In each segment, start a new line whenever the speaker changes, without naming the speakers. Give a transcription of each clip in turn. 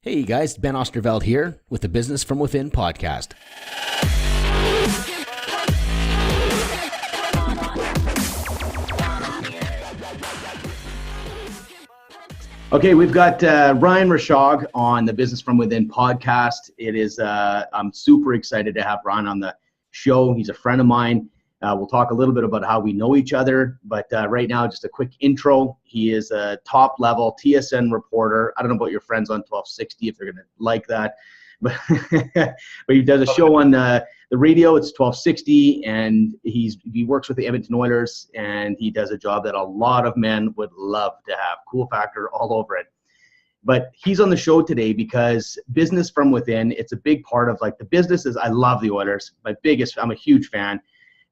Hey guys, Ben Osterveld here with the Business from Within podcast. Okay, we've got Ryan Rishaug on the Business from Within podcast. It is, I'm super excited to have Ryan on the show. He's a friend of mine. We'll talk a little bit about how we know each other, but right now, just a quick intro. He is a top-level TSN reporter. I don't know about your friends on 1260 if they're going to like that, but but he does a show on the radio. It's 1260, and he works with the Edmonton Oilers, and he does a job that a lot of men would love to have. Cool factor all over it. But he's on the show today because Business from Within, it's a big part of like the business is, I love the Oilers. I'm a huge fan.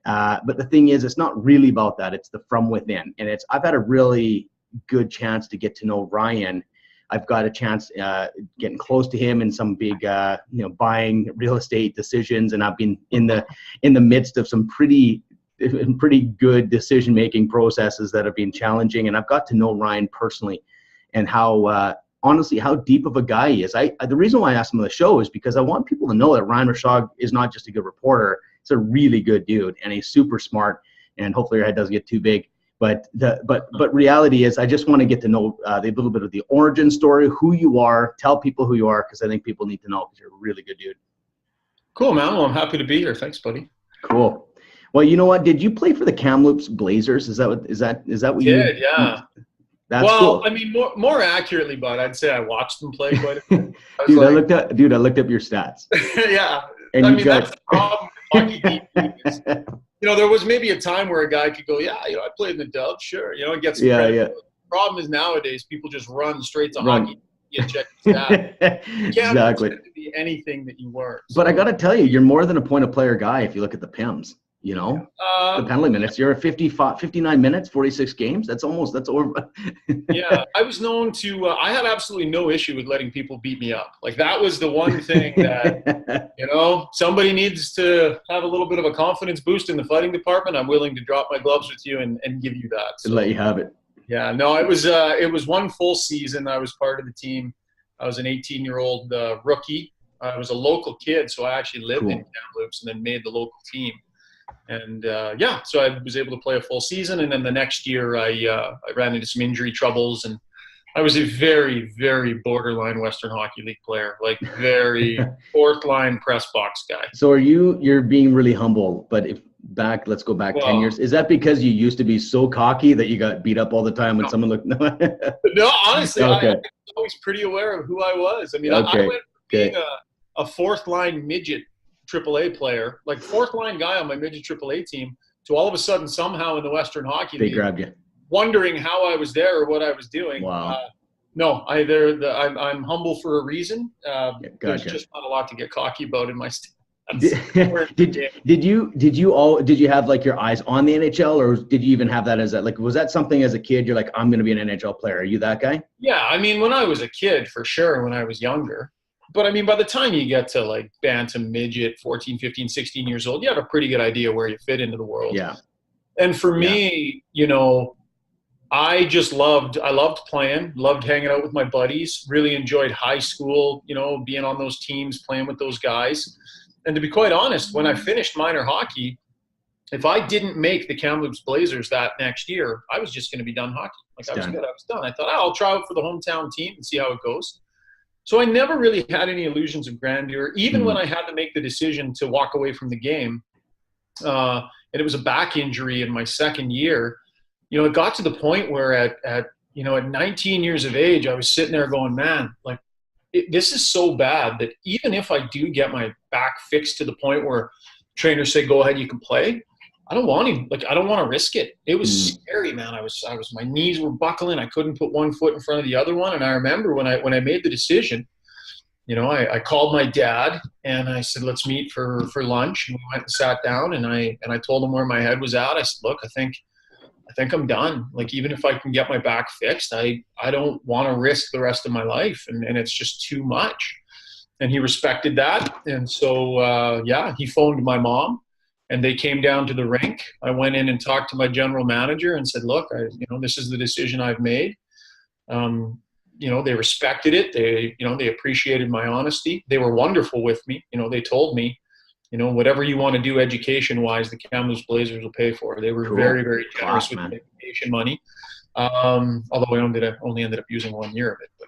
But the thing is, it's not really about that. It's the from within. And I've had a really good chance to get to know Ryan. I've got a chance getting close to him in some big, buying real estate decisions. And I've been in the midst of some pretty good decision-making processes that have been challenging. And I've got to know Ryan personally and how, honestly, how deep of a guy he is. The reason why I asked him on the show is because I want people to know that Ryan Rishaug is not just a good reporter. He's a really good dude, and he's super smart. And hopefully your head doesn't get too big. But reality is, I just want to get to know a little bit of the origin story, who you are, tell people who you are, because I think people need to know because you're a really good dude.
Cool, man. Well, I'm happy to be here. Thanks, buddy.
Cool. Well, you know what? Did you play for the Kamloops Blazers? Is that what you did?
Yeah.
That's
well,
cool.
I mean, more accurately, but I'd say I watched them play quite a bit.
I looked up your stats.
Yeah.
And
that's the problem with hockey teams. There was maybe a time where a guy could go, I played in the Dubs, sure. It gets credit.
Yeah.
The problem is nowadays people just run straight to hockey. You check the stats. You can't
Exactly.
pretend to be anything that you weren't.
But I got to tell you, you're more than a point-of-player guy if you look at the PIMs. The penalty minutes. You're at 59 minutes, 46 games. That's over.
Yeah, I was known to. I had absolutely no issue with letting people beat me up. Like that was the one thing that somebody needs to have a little bit of a confidence boost in the fighting department. I'm willing to drop my gloves with you and give you that.
So, let you have it.
Yeah, no, it was one full season. I was part of the team. I was an 18-year-old rookie. I was a local kid, so I actually lived in Kamloops and then made the local team. And so I was able to play a full season, and then the next year I ran into some injury troubles, and I was a very, very borderline Western Hockey League player, like very fourth line press box guy.
So you're being really humble, but let's go back 10 years. Is that because you used to be so cocky that you got beat up all the time when someone looked?
No, honestly,
okay.
I was always pretty aware of who I was. I mean, I went from being a fourth line midget AAA player, like fourth line guy on my midget AAA team, to all of a sudden somehow in the Western Hockey League,
they grabbed you,
wondering how I was there or what I was doing.
Wow.
No, I'm humble for a reason.
Gotcha.
There's just not a lot to get cocky about in my stance.
Did you have like your eyes on the NHL, or did you even have that as was that something as a kid you're like, I'm going to be an NHL player? Are you that guy?
Yeah, I mean, when I was a kid, for sure, when I was younger. But, I mean, by the time you get to, like, bantam midget, 14, 15, 16 years old, you have a pretty good idea where you fit into the world.
Yeah.
And for me, I loved playing, loved hanging out with my buddies, really enjoyed high school, being on those teams, playing with those guys. And to be quite honest, when I finished minor hockey, if I didn't make the Kamloops Blazers that next year, I was just going to be done hockey. Like, I was good. I was done. I thought, I'll try out for the hometown team and see how it goes. So I never really had any illusions of grandeur, even when I had to make the decision to walk away from the game. And it was a back injury in my second year. It got to the point where at 19 years of age, I was sitting there going, man, like this is so bad that even if I do get my back fixed to the point where trainers say, go ahead, you can play, I don't want to risk it. It was scary, man. My knees were buckling. I couldn't put one foot in front of the other one. And I remember when I made the decision, I called my dad and I said, let's meet for lunch. And we went and sat down and I told him where my head was at. I said, look, I think I'm done. Like, even if I can get my back fixed, I don't want to risk the rest of my life. And it's just too much. And he respected that. And so, he phoned my mom. And they came down to the rink. I went in and talked to my general manager and said, look, this is the decision I've made. they respected it. They appreciated my honesty. They were wonderful with me. They told me, whatever you want to do education-wise, the Kamloops Blazers will pay for. They were
Cool.
very, very generous
Class,
with education money. Although I only ended up using 1 year of it. But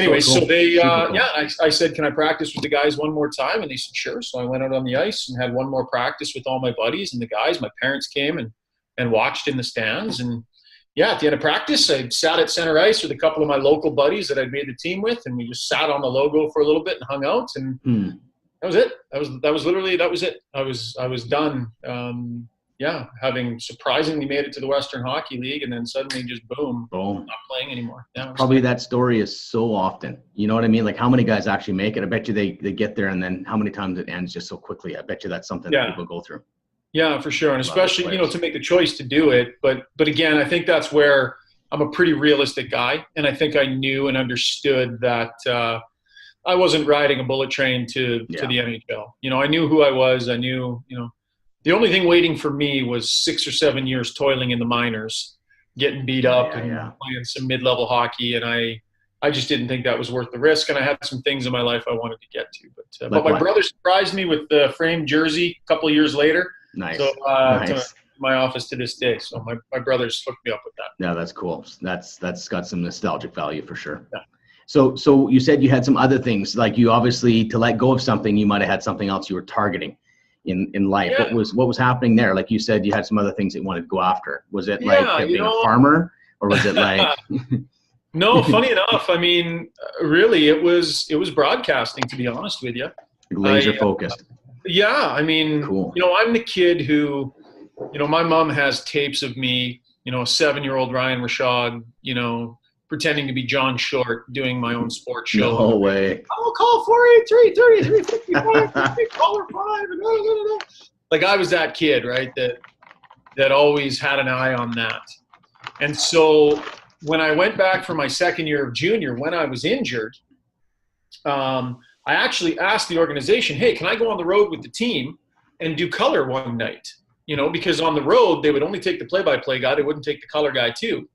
anyway,
so, cool.
so they,
cool.
I said, can I practice with the guys one more time? And they said, sure. So I went out on the ice and had one more practice with all my buddies and the guys. My parents came and watched in the stands. And yeah, at the end of practice, I sat at center ice with a couple of my local buddies that I'd made the team with, and we just sat on the logo for a little bit and hung out. And that was it. That was it. I was done. Having surprisingly made it to the Western Hockey League, and then suddenly just boom, not playing anymore. Yeah,
probably that story is so often. You know what I mean? Like, how many guys actually make it? I bet you they get there, and then how many times it ends just so quickly. I bet you that's something that people go through.
Yeah, for sure, and especially to make the choice to do it. But again, I think that's where I'm a pretty realistic guy, and I think I knew and understood that I wasn't riding a bullet train to the NHL. I knew who I was. I knew the only thing waiting for me was 6 or 7 years toiling in the minors, getting beat up and playing some mid-level hockey, and I just didn't think that was worth the risk. And I had some things in my life I wanted to get to, but my brother surprised me with the framed jersey a couple of years later.
Nice.
So to my office to this day. So my brothers hooked me up with that.
Yeah, that's cool. That's got some nostalgic value for sure.
Yeah.
So you said you had some other things, like you obviously, to let go of something, you might have had something else you were targeting in life.
Yeah.
What was happening there? Like you said, you had some other things that you wanted to go after. Was it like being a farmer, or was it like?
No, funny enough. I mean, really, it was broadcasting, to be honest with you.
Laser focused.
Yeah, I mean,
cool.
I'm the kid who, my mom has tapes of me, a 7-year-old Ryan Rishaug, pretending to be John Short, doing my own sports show.
No way.
I'll call 483-33-55, caller 5. Like, I was that kid, right, that always had an eye on that. And so when I went back for my second year of junior, when I was injured, I actually asked the organization, hey, can I go on the road with the team and do color one night? Because on the road, they would only take the play-by-play guy. They wouldn't take the color guy too.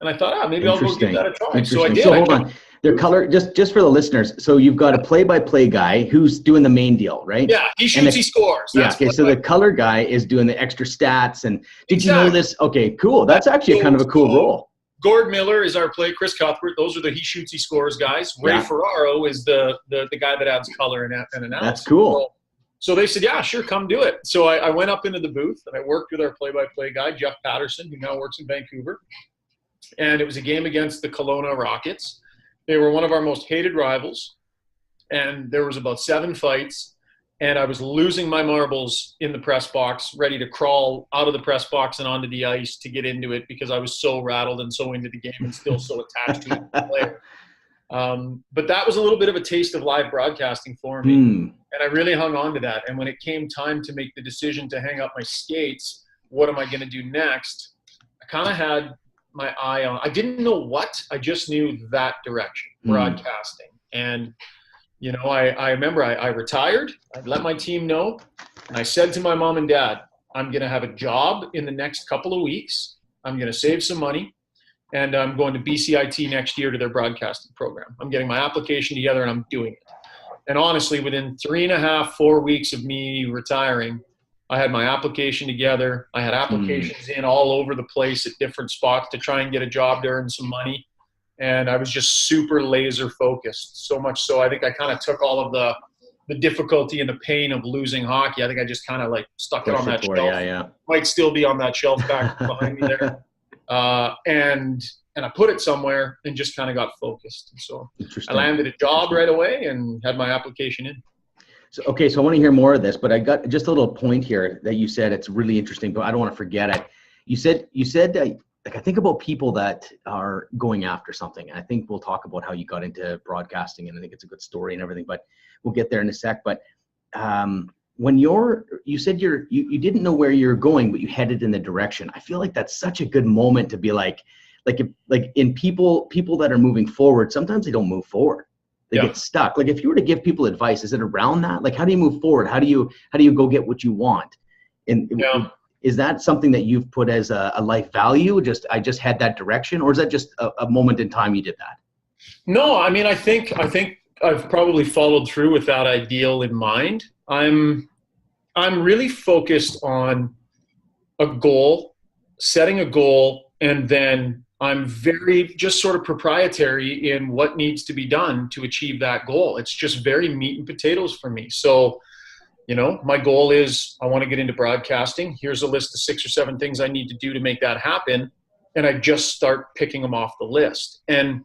And I thought, maybe I'll go give that a try. So I did.
So hold on. Their color, just for the listeners. So you've got a play-by-play guy who's doing the main deal, right?
Yeah, he shoots, he scores.
That's So the color guy is doing the extra stats. And did you know this? Okay, cool. That's actually kind of a cool role.
Gord Miller is our play. Chris Cuthbert. Those are the he shoots, he scores guys. Ray Ferraro is the guy that adds color and analysis.
That's cool.
So they said, yeah, sure, come do it. So I went up into the booth and I worked with our play-by-play guy, Jeff Patterson, who now works in Vancouver. And it was a game against the Kelowna Rockets. They were one of our most hated rivals. And there was about 7 fights. And I was losing my marbles in the press box, ready to crawl out of the press box and onto the ice to get into it, because I was so rattled and so into the game and still so attached to the player. But that was a little bit of a taste of live broadcasting for me. And I really hung on to that. And when it came time to make the decision to hang up my skates, what am I going to do next? I kind of had my eye on, I didn't know what, I just knew that direction, broadcasting. And, I remember I retired. I let my team know. And I said to my mom and dad, I'm going to have a job in the next couple of weeks. I'm going to save some money. And I'm going to BCIT next year to their broadcasting program. I'm getting my application together and I'm doing it. And honestly, within 3.5, 4 weeks of me retiring, I had my application together. I had applications in all over the place at different spots to try and get a job to earn some money. And I was just super laser focused. So much so, I think I kind of took all of the difficulty and the pain of losing hockey. I think I just kind of like stuck it on that shelf. Might still be on that shelf back behind me there. And I put it somewhere and just kind of got focused. And so I landed a job right away and had my application in.
So, okay. So I want to hear more of this, but I got just a little point here that you said, it's really interesting, but I don't want to forget it. You said like, I think about people that are going after something. And I think we'll talk about how you got into broadcasting, and I think it's a good story and everything, but we'll get there in a sec. But, when you said you didn't know where you're going, but you headed in the direction. I feel like that's such a good moment to be like in people that are moving forward, sometimes they don't move forward. They get stuck. Like, if you were to give people advice, is it around that? Like, how do you move forward? How do you go get what you want? And is that something that you've put as a life value? I just had that direction, or is that just a moment in time you did that?
No, I mean, I think I've probably followed through with that ideal in mind. I'm really focused on a goal, setting a goal, and then I'm very just sort of proprietary in what needs to be done to achieve that goal. It's just very meat and potatoes for me. So, my goal is I want to get into broadcasting. Here's a list of 6 or 7 things I need to do to make that happen. And I just start picking them off the list. And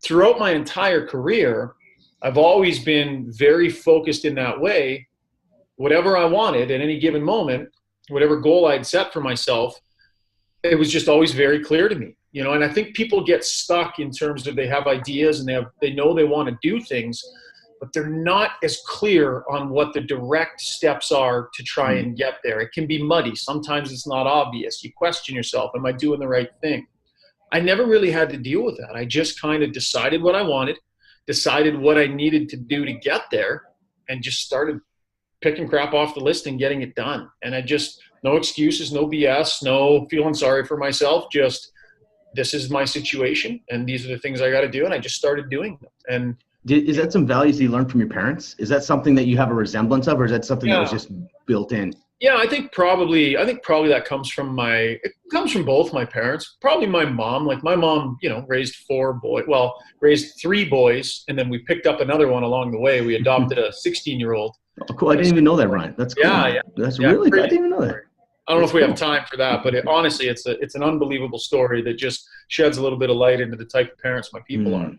throughout my entire career, I've always been very focused in that way. Whatever I wanted at any given moment, whatever goal I'd set for myself, it was just always very clear to me, and I think people get stuck in terms of they have ideas and they know they want to do things, but they're not as clear on what the direct steps are to try and get there. It can be muddy. Sometimes it's not obvious. You question yourself, am I doing the right thing? I never really had to deal with that. I just kind of decided what I wanted, decided what I needed to do to get there, and just started picking crap off the list and getting it done. And no excuses, no BS, no feeling sorry for myself, just this is my situation and these are the things I got to do. And I just started doing them. And
is that some values that you learned from your parents? Is that something that you have a resemblance of, or is that something that was just built in?
Yeah, I think probably that comes from both my parents. Probably my mom. Like my mom, raised 3 boys, and then we picked up another one along the way. We adopted a 16-year-old.
Oh, cool. I didn't even know that, Ryan. That's cool.
Yeah.
That's really good. I didn't even know that.
I don't know if we have time for that, but honestly, it's an unbelievable story that just sheds a little bit of light into the type of parents my people are.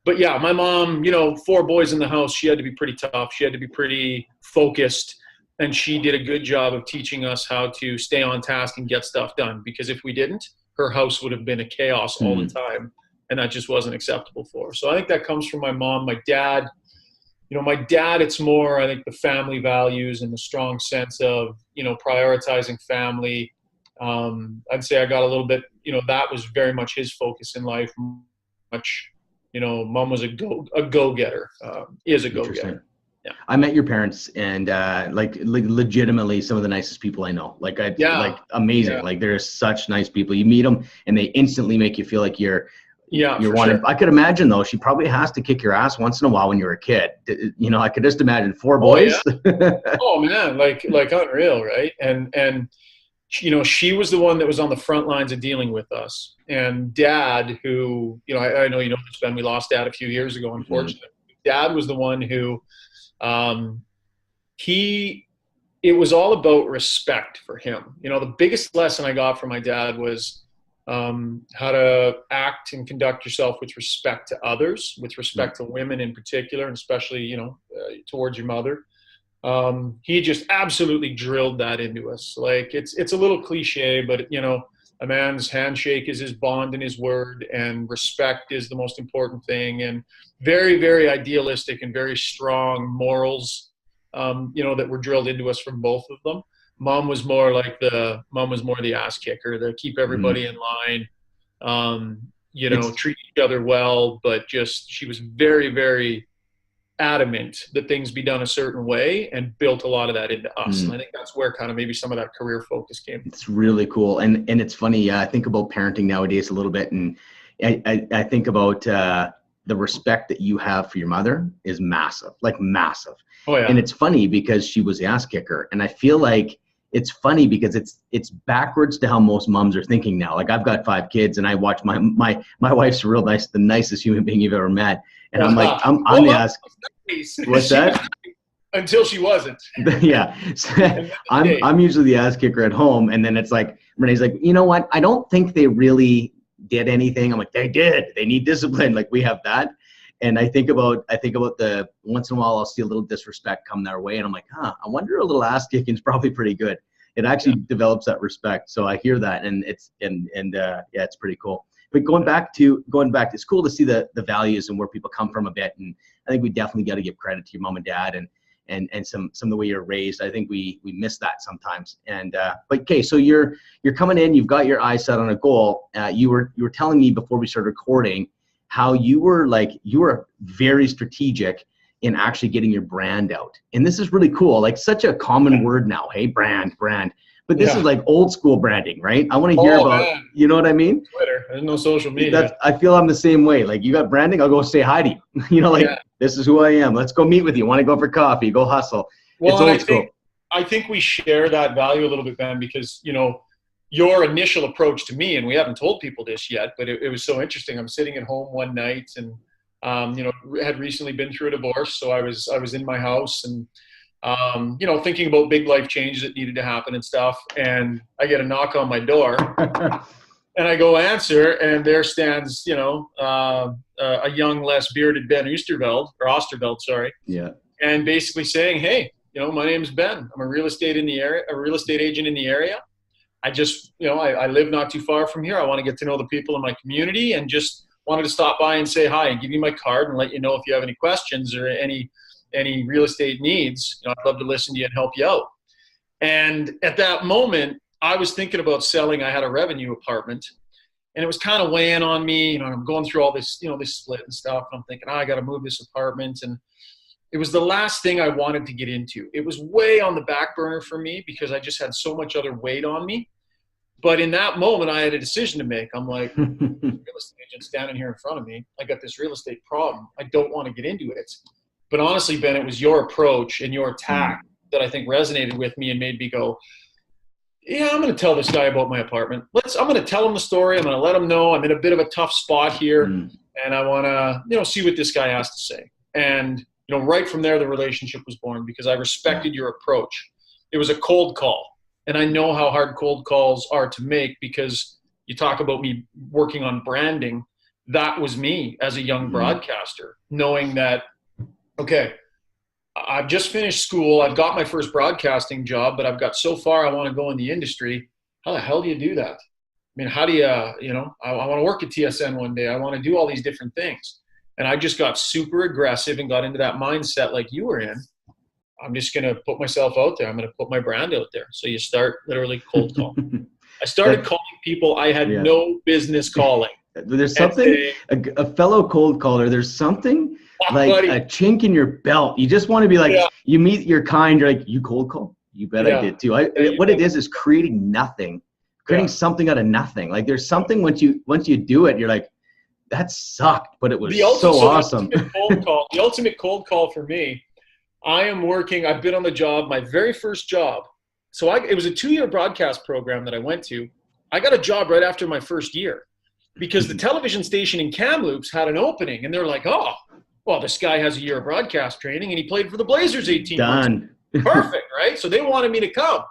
But yeah, my mom, 4 boys in the house, she had to be pretty tough. She had to be pretty focused, and she did a good job of teaching us how to stay on task and get stuff done, because if we didn't, her house would have been a chaos all the time, and that just wasn't acceptable for her. So I think that comes from my mom. My dad, it's more, I think, the family values and the strong sense of, prioritizing family. I'd say I got a little bit, that was very much his focus in life. Mom was a go-getter, is a go-getter. Yeah.
I met your parents, and legitimately some of the nicest people I know. Amazing.
Yeah.
Like, they're such nice people. You meet them and they instantly make you feel like you're wanted. Sure. I could imagine though, she probably has to kick your ass once in a while when you're a kid. I could just imagine 4 boys.
Oh man, like unreal, right? And she was the one that was on the front lines of dealing with us. And Dad, who, I know this, Ben, we lost Dad a few years ago, unfortunately. Dad was the one who, it was all about respect for him. The biggest lesson I got from my dad was how to act and conduct yourself with respect to others, with respect to women in particular, and especially, towards your mother. He just absolutely drilled that into us. Like, it's a little cliche, but a man's handshake is his bond and his word, and respect is the most important thing. And very, very idealistic and very strong morals, that were drilled into us from both of them. Mom was more the ass kicker, to keep everybody in line, treat each other well, but she was very, very adamant that things be done a certain way, and built a lot of that into us. And I think that's where kind of maybe some of that career focus came.
It's really cool. And it's funny. I think about parenting nowadays a little bit, and I think about the respect that you have for your mother is massive, like massive.
Oh yeah.
And it's funny because she was the ass kicker, and I feel like it's funny because it's backwards to how most moms are thinking now. Like, I've got 5 kids, and I watch my wife's real nice, the nicest human being you've ever met. And I'm like, I'm the ass. What's that?
Until she wasn't.
Yeah. I'm usually the ass kicker at home. And then it's like, Renee's like, you know what? I don't think they really did anything. I'm like, they did. They need discipline. Like, we have that. And I think about the once in a while I'll see a little disrespect come their way, and I'm like, I wonder, a little ass kicking is probably pretty good. It actually develops that respect. So I hear that, and it's it's pretty cool. But going back, it's cool to see the values and where people come from a bit. And I think we definitely got to give credit to your mom and dad and some of the way you're raised. I think we miss that sometimes. And but okay, so you're coming in, you've got your eyes set on a goal. You were telling me before we started recording how you were very strategic in actually getting your brand out. And this is really cool. Like, such a common word now, hey, brand. But this is like old school branding, right? I want to hear about,
man.
You know what I mean?
Twitter. There's no social media.
I feel I'm the same way. Like, you got branding, I'll go say hi to you. This is who I am. Let's go meet with you. Want to go for coffee? Go hustle.
Well,
it's old school.
I think we share that value a little bit, Ben, because, your initial approach to me, and we haven't told people this yet, but it was so interesting. I'm sitting at home one night and, had recently been through a divorce. So I was in my house and, thinking about big life changes that needed to happen and stuff. And I get a knock on my door and I go answer, and there stands, a young, less bearded Ben Osterveld, sorry.
Yeah.
And basically saying, hey, my name's Ben. I'm a real estate agent in the area. I just, I live not too far from here. I want to get to know the people in my community and just wanted to stop by and say hi and give you my card and let you know if you have any questions or any real estate needs. I'd love to listen to you and help you out. And at that moment, I was thinking about selling. I had a revenue apartment, and it was kind of weighing on me. And I'm going through all this, this split and stuff. And I'm thinking, I got to move this apartment. And it was the last thing I wanted to get into. It was way on the back burner for me because I just had so much other weight on me. But in that moment, I had a decision to make. I'm like, real estate agent standing here in front of me. I got this real estate problem. I don't want to get into it. But honestly, Ben, it was your approach and your tact that I think resonated with me and made me go, yeah, I'm going to tell this guy about my apartment. I'm going to tell him the story. I'm going to let him know I'm in a bit of a tough spot here. And I want to, see what this guy has to say. And, right from there, the relationship was born because I respected your approach. It was a cold call. And I know how hard cold calls are to make because you talk about me working on branding. That was me as a young broadcaster, knowing that, okay, I've just finished school. I've got my first broadcasting job, but I've got so far I want to go in the industry. How the hell do you do that? I mean, how do you, I want to work at TSN one day. I want to do all these different things. And I just got super aggressive and got into that mindset like you were in. I'm just going to put myself out there. I'm going to put my brand out there. So you start literally cold call. I started calling people I had no business calling.
There's something, a fellow cold caller, there's something like a chink in your belt. You just want to be like, you meet your kind, you're like, you cold call? You bet I did too. What it is creating nothing, creating something out of nothing. Like there's something once you do it, you're like, that sucked, but it was so awesome.
The ultimate cold call for me, I've been on the job, my very first job. So it was a 2-year broadcast program that I went to. I got a job right after my first year because the television station in Kamloops had an opening and they're like, oh, well, this guy has a year of broadcast training and he played for the Blazers 18 months. Perfect, right? So they wanted me to come.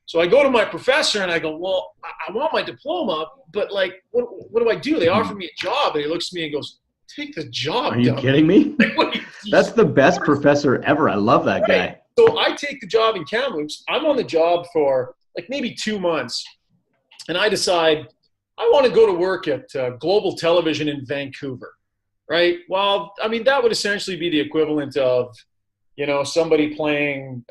So I go to my professor and I go, well, I want my diploma, but like, what do I do? They offer me a job and he looks at me and goes, take the job.
Are you kidding me? That's the best professor ever. I love that guy.
So I take the job in Kamloops. I'm on the job for like maybe 2 months. And I decide I want to go to work at Global Television in Vancouver, right? Well, I mean, that would essentially be the equivalent of, somebody playing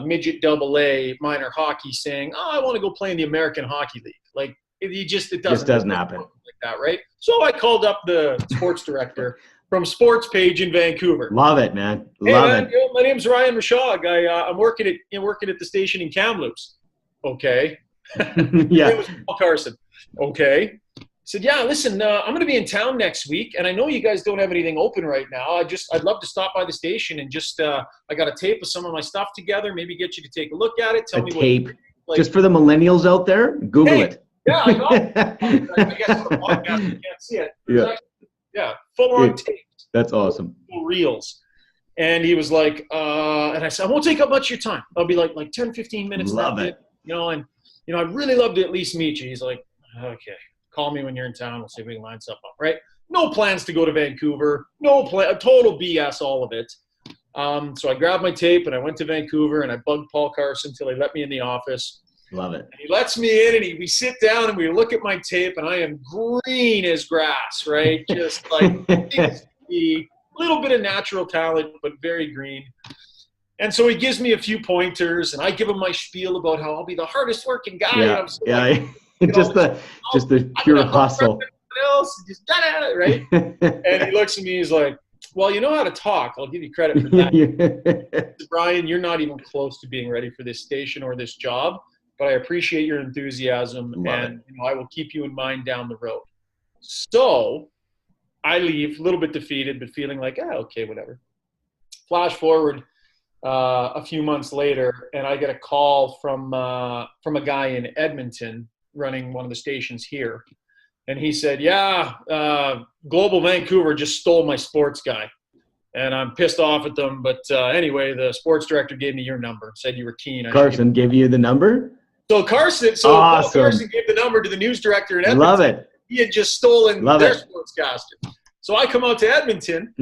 midget AA minor hockey saying, oh, I want to go play in the American Hockey League. Like, it doesn't happen like that, right? So I called up the sports director from Sports Page in Vancouver.
Love it, man. Love it.
My name's Ryan Rishaug. I'm working at the station in Kamloops. Okay.
Yeah.
It was Paul Carson. Okay. I said, yeah, listen, I'm going to be in town next week, and I know you guys don't have anything open right now. I'd love to stop by the station and just, I got a tape of some of my stuff together, maybe get you to take a look at it. Tell me
tape. Like, just for the millennials out there, Google it.
Yeah, I got it. I guess on the podcast you can't see it. Full on tape.
That's awesome.
Reels. And he was like, and I said, I won't take up much of your time. I'll be like 10, 15 minutes.
Love it.
I'd really love to at least meet you. He's like, okay, call me when you're in town. We'll see if we can line stuff up, right? No plans to go to Vancouver. Total BS, all of it. So I grabbed my tape and I went to Vancouver and I bugged Paul Carson until he let me in the office.
Love it.
And he lets me in and we sit down and we look at my tape and I am green as grass, right? Just like a little bit of natural talent, but very green. And so he gives me a few pointers and I give him my spiel about how I'll be the hardest working guy.
Yeah,
and
just the pure hustle.
Right? And he looks at me, he's like, well, you know how to talk. I'll give you credit for that. Brian, you're not even close to being ready for this station or this job. but I appreciate your enthusiasm,
Love
and I will keep you in mind down the road. So I leave a little bit defeated, but feeling like, okay, whatever. Flash forward a few months later, and I get a call from a guy in Edmonton running one of the stations here. And he said, Global Vancouver just stole my sports guy. And I'm pissed off at them. But anyway, the sports director gave me your number, said you were keen.
Carson gave you the number?
So Carson gave the number to the news director in Edmonton.
Love it.
He had just stolen their sportscaster. So I come out to Edmonton.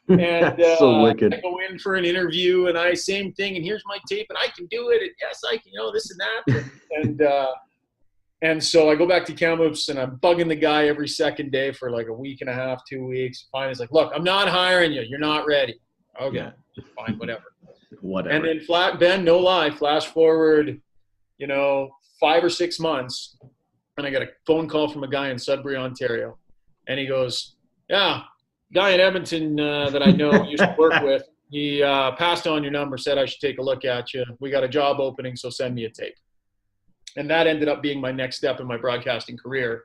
And
so wicked.
I go in for an interview, and I same thing, and here's my tape, and I can do it, and yes, I can, this and that, and so I go back to Kamloops, and I'm bugging the guy every second day for like a week and a half, 2 weeks. Finally, he's like, "Look, I'm not hiring you. You're not ready." Okay, fine, whatever. And then Ben, no lie, flash forward, 5 or 6 months, and I got a phone call from a guy in Sudbury, Ontario, and he goes, "Yeah. Guy in Edmonton that I know used to work with, he passed on your number, said I should take a look at you. We got a job opening, so send me a tape." And that ended up being my next step in my broadcasting career,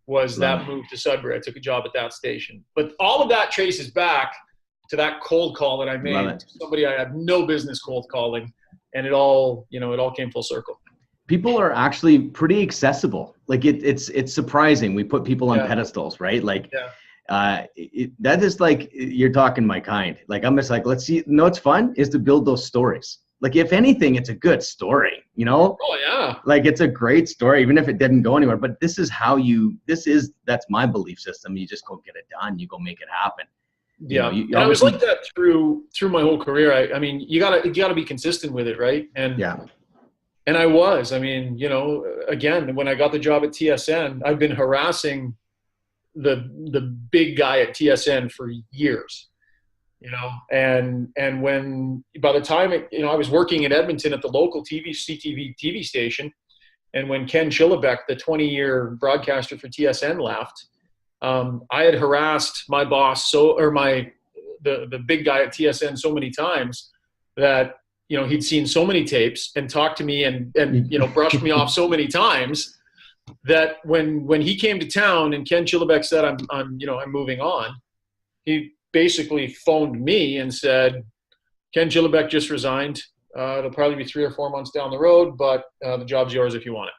was that move to Sudbury. I took a job at that station. But all of that traces back to that cold call that I made to somebody I had no business cold calling, and it all came full circle.
People are actually pretty accessible. Like it's surprising. We put people on pedestals, right? Like. That is like, you're talking my kind. Like, I'm just like, let's see. What's fun is to build those stories. Like, if anything, it's a good story,
Oh yeah.
Like, it's a great story, even if it didn't go anywhere. But this is that's my belief system. You just go get it done. You go make it happen.
Yeah. And I was like that through my whole career. I mean, you gotta be consistent with it, right? And and I was. I mean, again, when I got the job at TSN, I've been harassing the big guy at TSN for years, and when by the time I was working in Edmonton at the local CTV TV station, and when Ken Chillibeck, the 20-year broadcaster for TSN, left, I had harassed my boss the big guy at TSN so many times that he'd seen so many tapes and talked to me and brushed me off so many times that when he came to town and Ken Chillibeck said I'm moving on, he basically phoned me and said, "Ken Chillibeck just resigned. It'll probably be 3 or 4 months down the road, but the job's yours if you want it."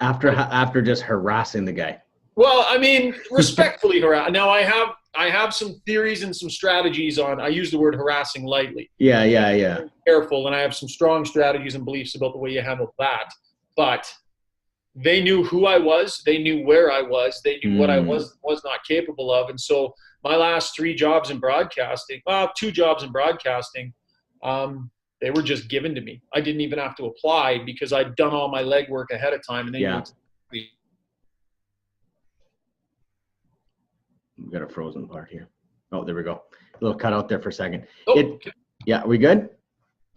After just harassing the guy.
Well, I mean, respectfully harass. Now I have some theories and some strategies on. I use the word harassing lightly.
Yeah.
I'm careful, and I have some strong strategies and beliefs about the way you handle that, but. They knew who I was. They knew where I was. They knew what I was not capable of. And so my last 3 jobs in broadcasting, 2 jobs in broadcasting, they were just given to me. I didn't even have to apply because I'd done all my legwork ahead of time. And they
we got a frozen part here. Oh, there we go. A little cut out there for a second.
Okay.
Yeah, are we good?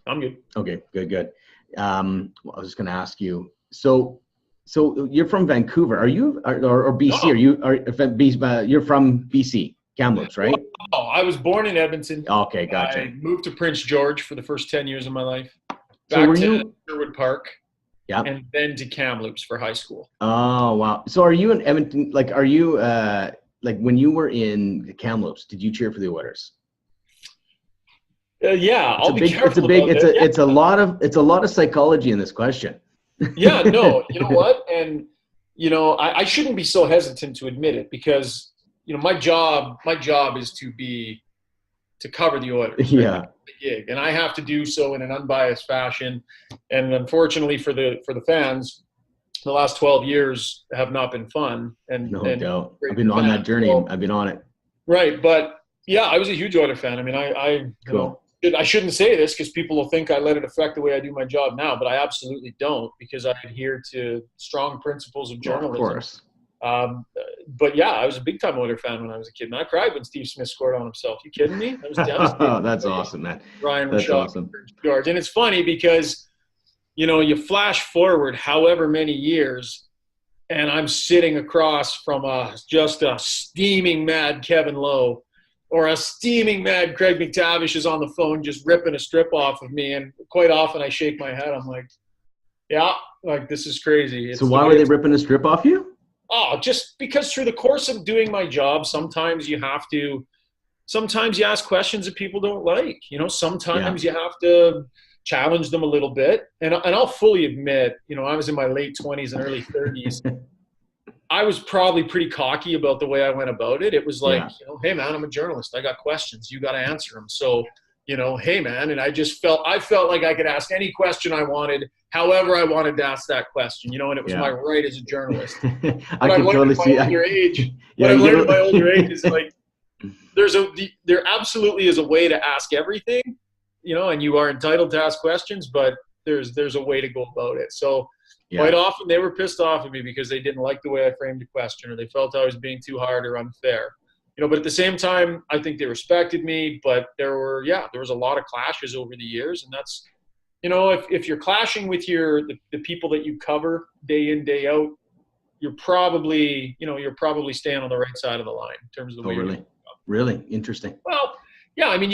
I'm good.
Okay, good. I was just going to ask you. So you're from Vancouver, are you, or BC?
No.
You're from BC, Kamloops, right?
Oh, I was born in Edmonton.
Okay, gotcha.
I moved to Prince George for the first 10 years of my life. Back to Sherwood Park.
Yeah.
And then to Kamloops for high school.
Oh, wow. So are you in Edmonton? Like, are you like when you were in Kamloops? Did you cheer for the Oilers?
Yeah, I'll be careful.
It's a lot of psychology in this question.
Yeah, no, you know what? And, I shouldn't be so hesitant to admit it because, my job is to cover the Oilers.
Yeah.
Right? The gig. And I have to do so in an unbiased fashion. And unfortunately for the fans, the last 12 years have not been fun. And
no doubt. I've been on that journey. I've been on it.
Right. But yeah, I was a huge Oilers fan. I mean,
cool.
I shouldn't say this because people will think I let it affect the way I do my job now, but I absolutely don't because I adhere to strong principles of journalism.
Of course.
But yeah, I was a big time Oilers fan when I was a kid, and I cried when Steve Smith scored on himself. You kidding me? I was devastated.
Oh, that's awesome, man.
Ryan Rishaug, awesome. And it's funny because, you flash forward however many years, and I'm sitting across from just a steaming mad Kevin Lowe. Or a steaming mad Craig McTavish is on the phone just ripping a strip off of me. And quite often I shake my head. I'm like, Yeah, like this is crazy.
So why were they ripping a strip off you?
Oh, just because through the course of doing my job, sometimes you ask questions that people don't like. Sometimes you have to challenge them a little bit. And I'll fully admit, I was in my late 20s and early 30s. I was probably pretty cocky about the way I went about it. It was like, hey man, I'm a journalist. I got questions. You got to answer them. So, hey man. And I felt like I could ask any question I wanted, however I wanted to ask that question, and it was my right as a journalist.
I can totally see.
What I've learned at my older age is like, there absolutely is a way to ask everything, and you are entitled to ask questions, but there's a way to go about it. So quite often they were pissed off at me because they didn't like the way I framed the question, or they felt I was being too hard or unfair. But at the same time, I think they respected me, but there was a lot of clashes over the years. And that's, if you're clashing with the people that you cover day in, day out, you're probably staying on the right side of the line in terms of the way you're doing.
Really interesting.
Well, yeah, I mean,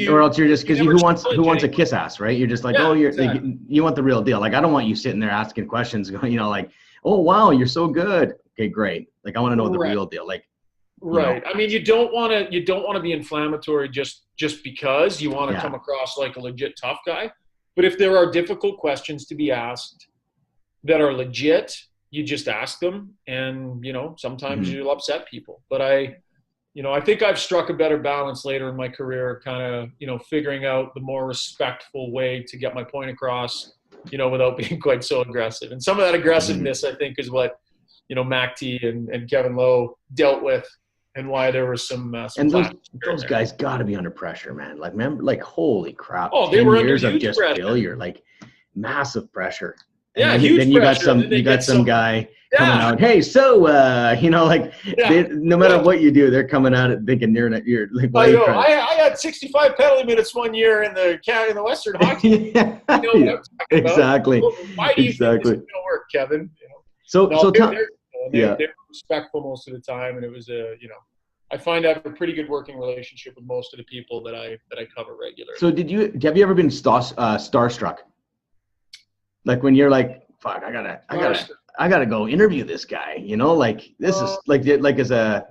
or else you're just, because who wants a kiss ass, right? You're just like, exactly. You want the real deal. Like, I don't want you sitting there asking questions, going, like, oh wow, you're so good. Okay, great. Like, I want to know the real deal. Like,
right. I mean, you don't want to be inflammatory just because you want to come across like a legit tough guy. But if there are difficult questions to be asked that are legit, you just ask them, and sometimes you'll upset people. But I think I've struck a better balance later in my career, kind of, figuring out the more respectful way to get my point across, without being quite so aggressive. And some of that aggressiveness, I think, is what, Mac T and Kevin Lowe dealt with, and why there was some and
those guys got to be under pressure, man. Like, remember, like, holy crap.
Oh, they were under
years of
huge
just
pressure.
failure, like massive pressure.
And
huge
then
you got some guy coming out. Hey, so no matter what you do, they're coming out and thinking you're like.
I had 65 penalty minutes one year in the Western Hockey.
Exactly.
Why do you think this is going to work, Kevin? They're respectful most of the time, and it was I find I have a pretty good working relationship with most of the people that I cover regularly.
So have you ever been starstruck? Like when you're like, fuck, I gotta go interview this guy, like this is like as a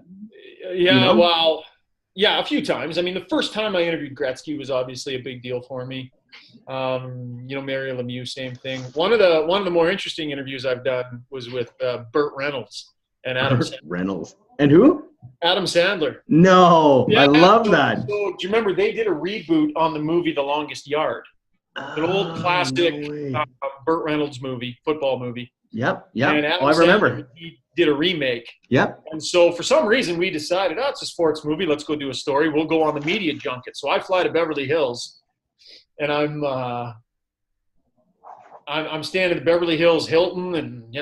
well, a few times. I mean, the first time I interviewed Gretzky was obviously a big deal for me. Mary Lemieux, same thing. One of the more interesting interviews I've done was with Burt Reynolds and Adam Sandler.
Reynolds and who?
Adam Sandler.
No, I love that.
So, do you remember they did a reboot on the movie The Longest Yard? An old classic Burt Reynolds movie, football movie.
Yep.
And Adam
I remember.
Sandler, he did a remake.
Yep.
And so for some reason we decided, it's a sports movie. Let's go do a story. We'll go on the media junket. So I fly to Beverly Hills, and I'm staying at the Beverly Hills Hilton, and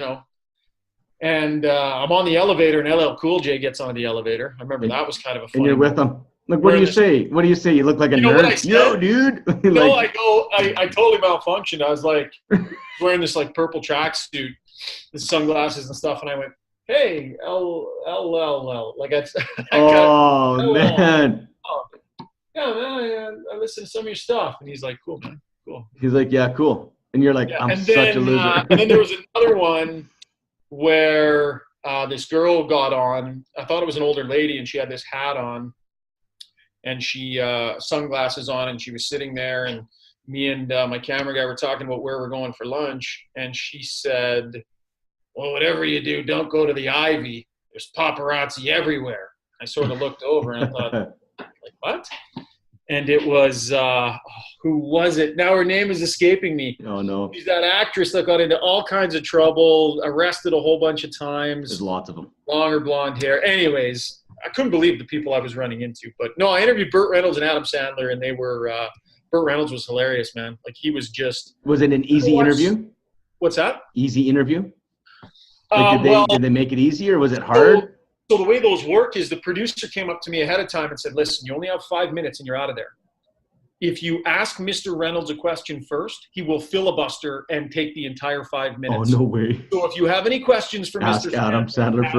I'm on the elevator, and LL Cool J gets on the elevator. I remember that was kind of a funny.
And you're with him. Like, what do you say? What do you say? You look like a nerd. Yo, dude.
I totally malfunctioned. I was like wearing this like purple tracksuit, the sunglasses and stuff, and I went, "Hey, L." Like man. Oh, yeah, man. I listened to some of your stuff, and he's like, "Cool, man, cool."
He's like, "Yeah, cool," and you're like, "I'm such a loser."
And then there was another one where this girl got on. I thought it was an older lady, and she had this hat on. And she sunglasses on, and she was sitting there, and me and my camera guy were talking about where we're going for lunch, and she said, "Well, whatever you do, don't go to the Ivy. There's paparazzi everywhere." I sort of looked over and I thought, like, what? And it was who was it? Now her name is escaping me.
Oh no!
She's that actress that got into all kinds of trouble, arrested a whole bunch of times.
There's lots of them.
Longer blonde hair. Anyways. I couldn't believe the people I was running into. But, no, I interviewed Burt Reynolds and Adam Sandler, and they were Burt Reynolds was hilarious, man. Like, he was just –
Was it an easy interview?
What's that?
Easy interview? Like, did they make it easy, or was it hard?
So the way those work is the producer came up to me ahead of time and said, "Listen, you only have 5 minutes and you're out of there. If you ask Mr. Reynolds a question first, he will filibuster and take the entire 5 minutes."
Oh, no way.
So if you have any questions for Mr.
Adam Sandler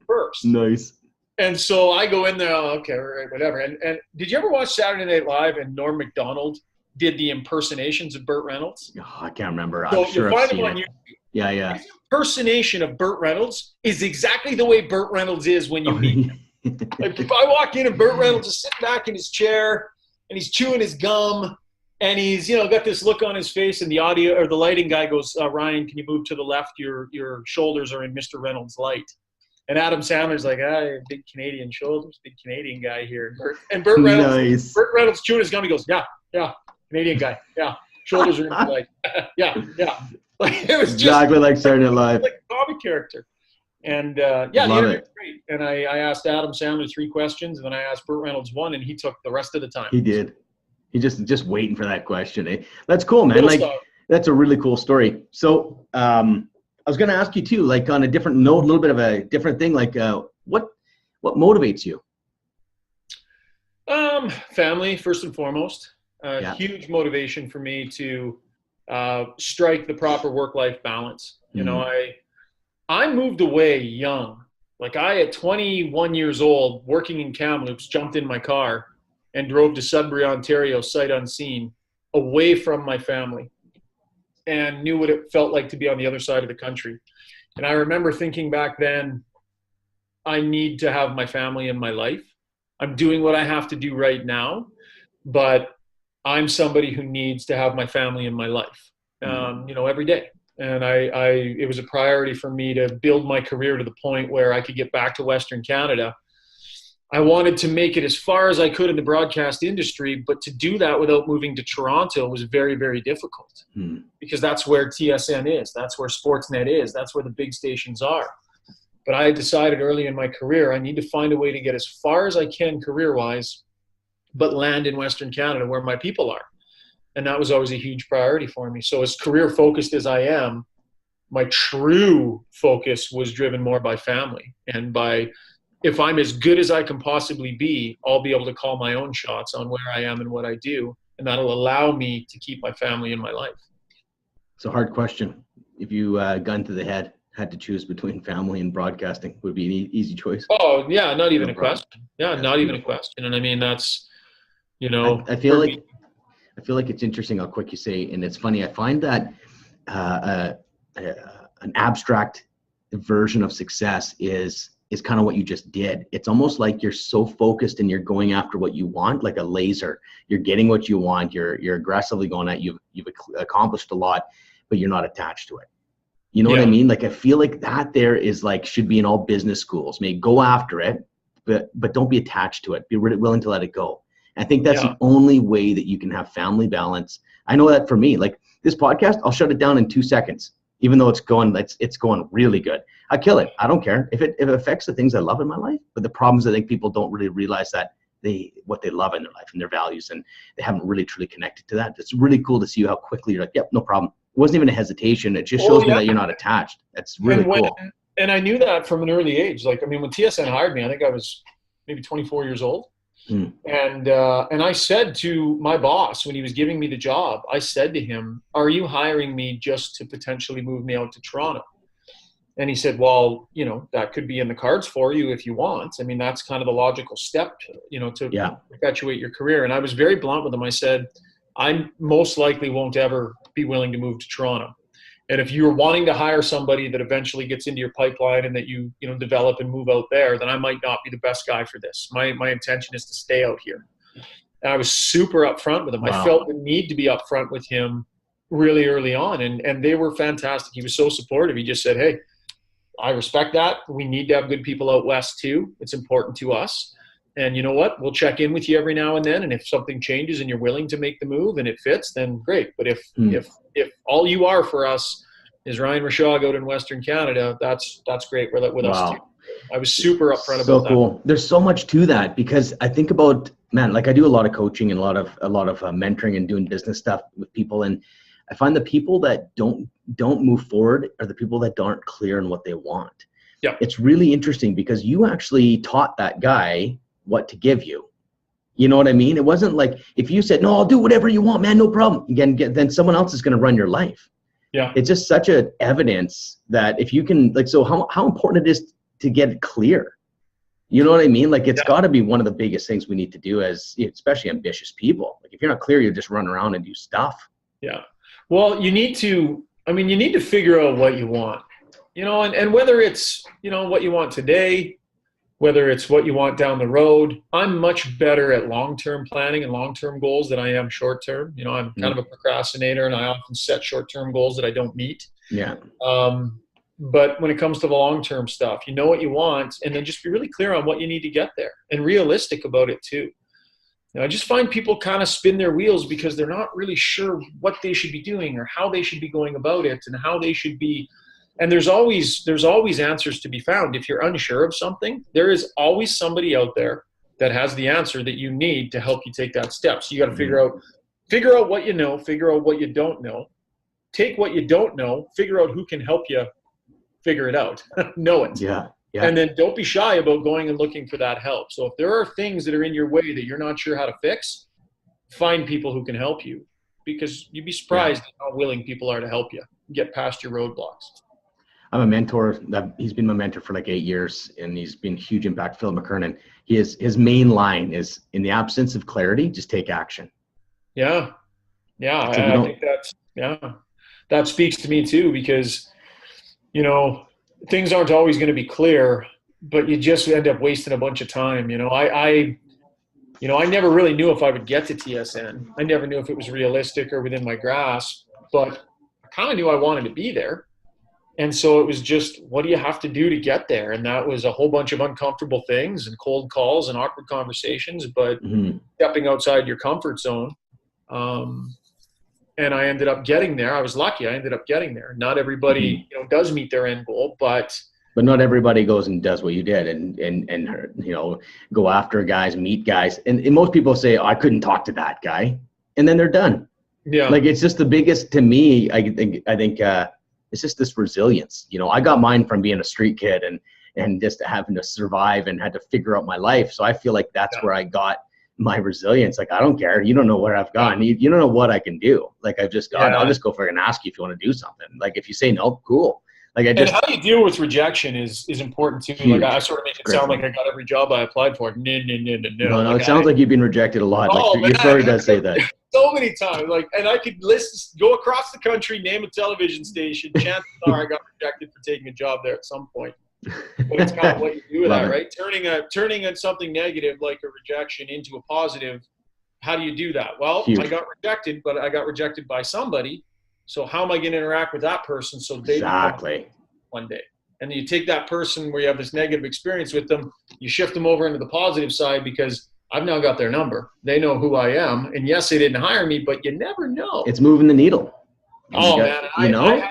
first. Nice.
And so I go in there, okay, whatever. And did you ever watch Saturday Night Live and Norm Macdonald did the impersonations of Burt Reynolds.
Oh, I can't remember.
So
I'm sure
you'll
I've
find
seen
him on
it.
YouTube.
Yeah.
His impersonation of Burt Reynolds is exactly the way Burt Reynolds is when you meet him. Like if I walk in and Burt Reynolds is sitting back in his chair and he's chewing his gum and he's, got this look on his face, and the audio or the lighting guy goes, Ryan, can you move to the left? Your shoulders are in Mr. Reynolds' light. And Adam Sandler's like, big Canadian shoulders, big Canadian guy here. And Burt Reynolds,
Nice.
Burt Reynolds chewing his gum. He goes, yeah, Canadian guy, yeah, shoulders are in his light, yeah. Like it was just
exactly like Saturday Night Live.
like a comic character. And the
Love
interview
it.
was great. And I asked Adam Sandler 3 questions, and then I asked Burt Reynolds 1, and he took the rest of the time.
He did. He just waiting for that question. Eh? That's cool, man.
Little
Like
stuff.
that's a really cool story. So I was going to ask you too, like on a different note, a little bit of a different thing. Like what motivates you?
Family first and foremost. Huge motivation for me to strike the proper work-life balance. I moved away young. Like I, at 21 years old, working in Kamloops, jumped in my car and drove to Sudbury, Ontario, sight unseen, away from my family, and knew what it felt like to be on the other side of the country. And I remember thinking back then, I need to have my family in my life. I'm doing what I have to do right now, but I'm somebody who needs to have my family in my life, every day. And it was a priority for me to build my career to the point where I could get back to Western Canada. I wanted to make it as far as I could in the broadcast industry, but to do that without moving to Toronto was very, very difficult because that's where TSN is. That's where Sportsnet is. That's where the big stations are. But I decided early in my career, I need to find a way to get as far as I can career-wise, but land in Western Canada where my people are. And that was always a huge priority for me. So as career-focused as I am, my true focus was driven more by family and by, if I'm as good as I can possibly be, I'll be able to call my own shots on where I am and what I do. And that'll allow me to keep my family in my life.
It's a hard question. If you gun to the head, had to choose between family and broadcasting, would be an easy choice.
Oh yeah, not even a question. Yeah, not even a question. And I mean, that's,
I feel like it's interesting how quick you say, and it's funny. I find that an abstract version of success is kind of what you just did. It's almost like you're so focused and you're going after what you want, like a laser. You're getting what you want. You're aggressively going at. You've accomplished a lot, but you're not attached to it. You know what I mean? Like I feel like that there is like should be in all business schools. Maybe go after it, but don't be attached to it. Be willing to let it go. I think that's the only way that you can have family balance. I know that for me, like this podcast, I'll shut it down in 2 seconds, even though it's going really good. I kill it. I don't care if it affects the things I love in my life. But the problem is I think people don't really realize that what they love in their life and their values, and they haven't really truly connected to that. It's really cool to see how quickly you're like, yep, no problem. It wasn't even a hesitation. It just shows me that you're not attached. That's really cool.
And I knew that from an early age. Like, I mean, when TSN hired me, I think I was maybe 24 years old. And I said to my boss when he was giving me the job, I said to him, "Are you hiring me just to potentially move me out to Toronto?" And he said, "Well, that could be in the cards for you if you want. I mean, that's kind of the logical step, to perpetuate your career." And I was very blunt with him. I said, "I most likely won't ever be willing to move to Toronto. And if you're wanting to hire somebody that eventually gets into your pipeline and that you develop and move out there, then I might not be the best guy for this. My intention is to stay out here." And I was super upfront with him. Wow. I felt the need to be upfront with him really early on, and they were fantastic. He was so supportive. He just said, "Hey, I respect that. We need to have good people out west too. It's important to us. And you know what? We'll check in with you every now and then. And if something changes and you're willing to make the move and it fits, then great. But if all you are for us is Ryan Rishaug out in Western Canada, that's great with us too." I was super upfront about that.
So cool. There's so much to that because I think about, man, like I do a lot of coaching and a lot of mentoring and doing business stuff with people, and I find the people that don't move forward are the people that aren't clear on what they want.
Yeah,
it's really interesting because you actually taught that guy what to give you. You know what I mean? It wasn't like if you said, "No, I'll do whatever you want, man, no problem." Again, then someone else is going to run your life.
Yeah,
it's just such an evidence that if you can, like, so how important it is to get it clear. You know what I mean? Like, it's got to be one of the biggest things we need to do as, especially ambitious people. Like, if you're not clear, you just run around and do stuff.
Yeah. Well, you need to figure out what you want, and whether it's, what you want today, whether it's what you want down the road. I'm much better at long-term planning and long-term goals than I am short-term. I'm kind of a procrastinator, and I often set short-term goals that I don't meet.
Yeah.
But when it comes to the long-term stuff, you know what you want, and then just be really clear on what you need to get there and realistic about it too. I just find people kind of spin their wheels because they're not really sure what they should be doing or how they should be going about it and how they should be. And there's always answers to be found. If you're unsure of something, there is always somebody out there that has the answer that you need to help you take that step. So you got to figure out what you know, figure out what you don't know, take what you don't know, figure out who can help you figure it out, know it.
Yeah. Yeah.
And then don't be shy about going and looking for that help. So if there are things that are in your way that you're not sure how to fix, find people who can help you, because you'd be surprised at how willing people are to help you get past your roadblocks.
I'm a mentor. He's been my mentor for like 8 years, and he's been a huge impact. Phil McKernan. His main line is, in the absence of clarity, just take action.
Yeah. Yeah. I think that speaks to me too, because, things aren't always going to be clear, but you just end up wasting a bunch of time. I never really knew if I would get to TSN. I never knew if it was realistic or within my grasp, but I kind of knew I wanted to be there. And so it was just, what do you have to do to get there? And that was a whole bunch of uncomfortable things and cold calls and awkward conversations, but stepping outside your comfort zone. And I ended up getting there. I was lucky. I ended up getting there. Not everybody, does meet their end goal, but
not everybody goes and does what you did and go after guys, meet guys. And most people say, I couldn't talk to that guy. And then they're done. Yeah. Like, it's just the biggest, to me, I think it's just this resilience. I got mine from being a street kid and just having to survive and had to figure out my life. So I feel like that's where I got my resilience. Like, I don't care. You don't know where I've gone. You don't know what I can do. Like, I've just got, I'll just go for and ask you if you want to do something. Like, if you say no, cool. Like,
and how you deal with rejection is important too. Huge. Like, I sort of make it sound like I got every job I applied for. No.
No, like, it sounds like you've been rejected a lot. Your story does say that.
So many times. And I could go across the country, name a television station. Chances are I got rejected for taking a job there at some point. But it's kind of what you do with that, right? Turning something negative like a rejection into a positive. How do you do that? Well, I got rejected, but I got rejected by somebody. So how am I going to interact with that person so they one day? And then you take that person where you have this negative experience with them, you shift them over into the positive side, because I've now got their number. They know who I am. And yes, they didn't hire me, but you never know.
It's moving the needle.
I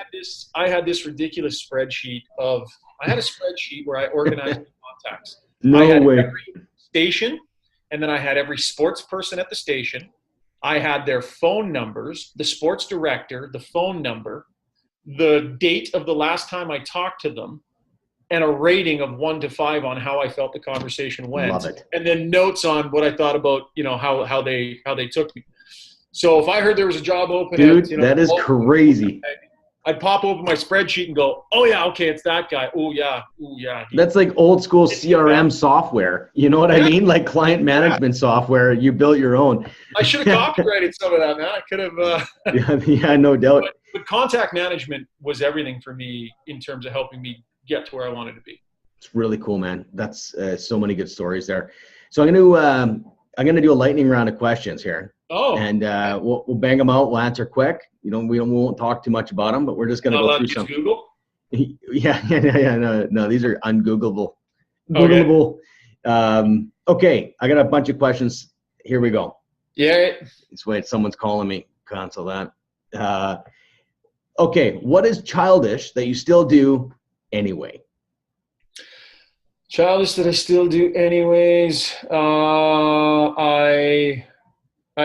had this ridiculous spreadsheet where I organized contacts.
No way.
Every station, and then I had every sports person at the station. I had their phone numbers, the sports director, the phone number, the date of the last time I talked to them, and a rating of 1 to 5 on how I felt the conversation went.
Love it.
And then notes on what I thought about, how they took me. So if I heard there was a job open,
that is crazy.
I'd pop open my spreadsheet and go, oh yeah, okay, it's that guy. Oh yeah.
That's like old school CRM software. You know what I mean? Like client management software. You built your own.
I should have copyrighted some of that, man. I could have.
Yeah, no doubt.
But contact management was everything for me in terms of helping me get to where I wanted to be.
It's really cool, man. That's so many good stories there. So I'm gonna do a lightning round of questions here.
Oh.
And we'll bang them out. We'll answer quick. We won't talk too much about them, but we're just gonna go through some.
Google?
Yeah. No, these are ungoogleable. Googleable. Okay, I got a bunch of questions. Here we go.
Yeah.
Just wait, someone's calling me. Cancel that. Okay, what is childish that you still do anyway?
Childish that I still do anyways. I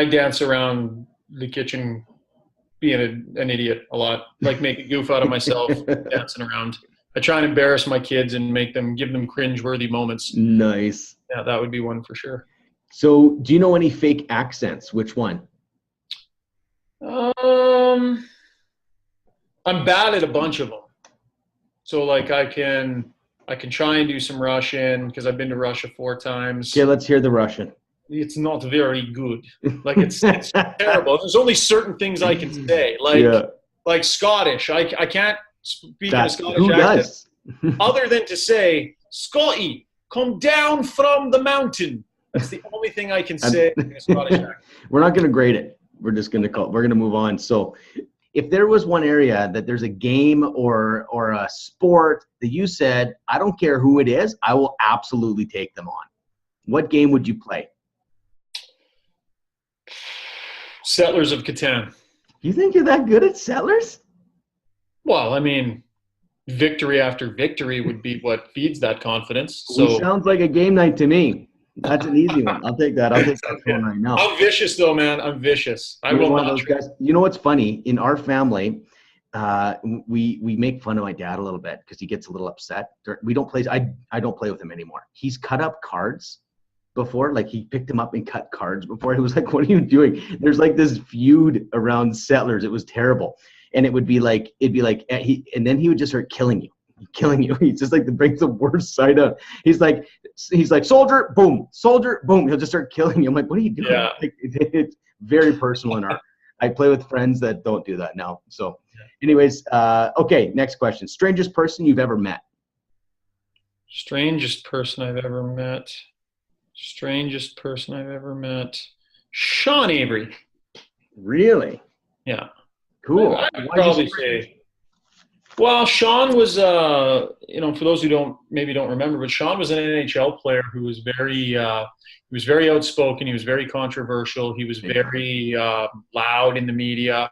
dance around the kitchen being an idiot a lot, like make a goof out of myself dancing around. I try and embarrass my kids and give them cringe-worthy moments.
Nice.
Yeah, that would be one for sure.
So do you know any fake accents? Which one?
I'm bad at a bunch of them. So like I can I can try and do some Russian because I've been to Russia 4 times.
Okay, let's hear the Russian.
It's not very good. Like it's terrible. There's only certain things I can say. Like Scottish. I can't speak in a Scottish
who
accent.
Does?
Other than to say, Scotty, come down from the mountain. That's the only thing I can say in a Scottish accent.
We're not going to grade it. We're just going to we're going to move on. So if there was one area that there's a game or a sport that you said, I don't care who it is, I will absolutely take them on. What game would you play?
Settlers of Catan.
You think you're that good at Settlers?
Well, I mean, victory after victory would be what feeds that confidence. So
sounds like a game night to me. That's an easy one. I'll take that. I'll take that one right now.
I'm vicious though, man. I'm vicious. I will
one of those guys. You know what's funny? In our family, we make fun of my dad a little bit because he gets a little upset. We don't play. I don't play with him anymore. He's cut up cards before, like he picked him up and cut cards before. He was like, "What are you doing?" There's like this feud around Settlers. It was terrible, and it'd be like, and then he would just start killing you. He's just like, brings the worst side out. He's like, soldier, boom, soldier, boom. He'll just start killing you. I'm like, what are you doing?
Yeah.
Like, it's very personal in our. I play with friends that don't do that now. So, anyways, okay. Next question: strangest person you've ever met?
Strangest person I've ever met. Sean Avery.
Really?
Yeah.
Cool.
I'd probably say. Well, Sean was, for those who don't remember, but Sean was an NHL player who was very outspoken. He was very controversial. He was very loud in the media,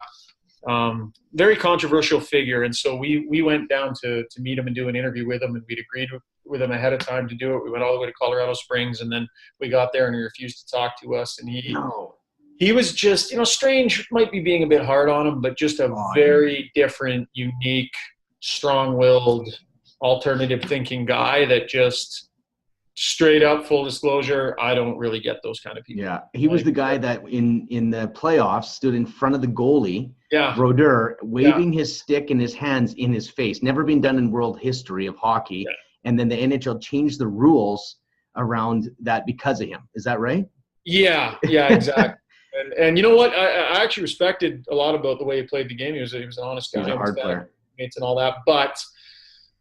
very controversial figure. And so we went down to meet him and do an interview with him, and we'd agreed with him ahead of time to do it. We went all the way to Colorado Springs, and then we got there and he refused to talk to us. And he was just, strange might be being a bit hard on him, but just a very different, unique, strong-willed, alternative thinking guy that just straight up, full disclosure, I don't really get those kind of people.
Yeah, he was the guy that in the playoffs stood in front of the goalie,
yeah,
Brodeur, waving his stick and his hands in his face. Never been done in world history of hockey. Yeah. And then the NHL changed the rules around that because of him. Is that right? Yeah, exactly.
And you know what? I actually respected a lot about the way he played the game. He was an honest guy.
He was a hard player.
And all that. But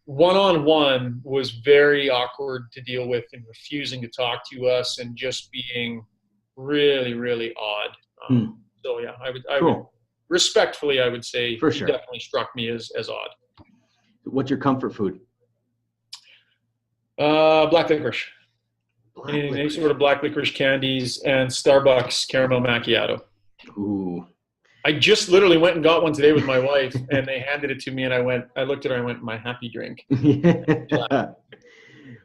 one-on-one was very awkward to deal with, and refusing to talk to us and just being really, really odd. So, yeah, I would respectfully, I would say
For
he
sure.
definitely struck me as odd.
What's your comfort food?
Black licorice. Any sort of black licorice candies and Starbucks caramel macchiato.
Ooh.
I just literally went and got one today with my wife, and they handed it to me, and I looked at her and I went, my happy drink.
Yeah.